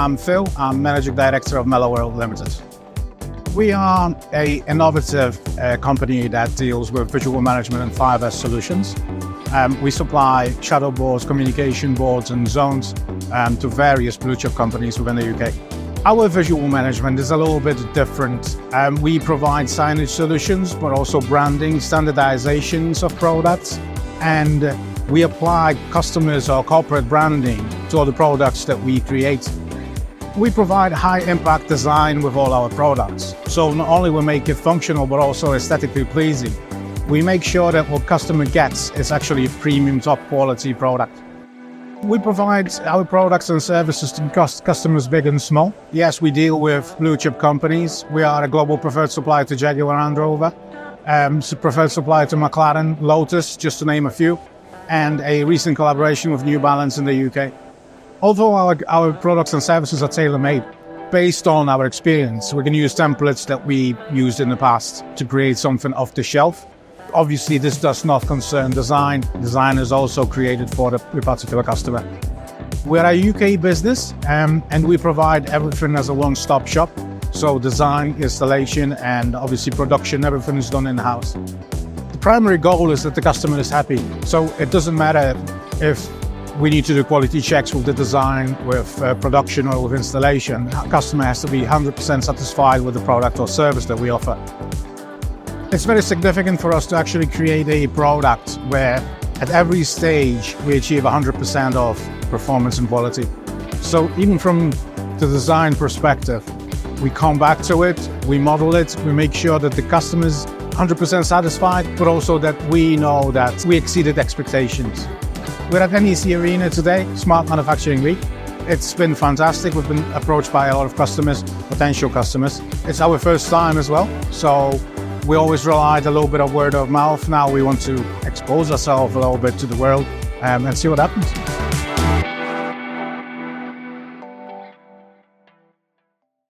I'm Phil. I'm Managing Director of Melo World Limited. We are an innovative company that deals with visual management and 5S solutions. We supply shadow boards, communication boards and zones to various blue chip companies within the UK. Our visual management is a little bit different. We provide signage solutions, but also branding, standardizations of products, and we apply customers or corporate branding to all the products that we create. We provide high impact design with all our products. So not only we make it functional, but also aesthetically pleasing. We make sure that what customer gets is actually a premium top quality product. We provide our products and services to customers big and small. Yes, we deal with blue chip companies. We are a global preferred supplier to Jaguar Land Rover, preferred supplier to McLaren, Lotus, just to name a few, and a recent collaboration with New Balance in the UK. Although our products and services are tailor-made, based on our experience, we can use templates that we used in the past to create something off the shelf. Obviously, this does not concern design. Design is also created for the particular customer. We're a UK business, and we provide everything as a one-stop shop. So design, installation, and obviously production, everything is done in-house. The primary goal is that the customer is happy. So it doesn't matter if we need to do quality checks with the design, with production or with installation. Our customer has to be 100% satisfied with the product or service that we offer. It's very significant for us to actually create a product where at every stage we achieve 100% of performance and quality. So even from the design perspective, we come back to it, we model it, we make sure that the customer's 100% satisfied, but also that we know that we exceeded expectations. We're at NEC Arena today, Smart Manufacturing Week. It's been fantastic. We've been approached by a lot of customers, potential customers. It's our first time as well, so we always relied a little bit of word of mouth. Now we want to expose ourselves a little bit to the world and see what happens.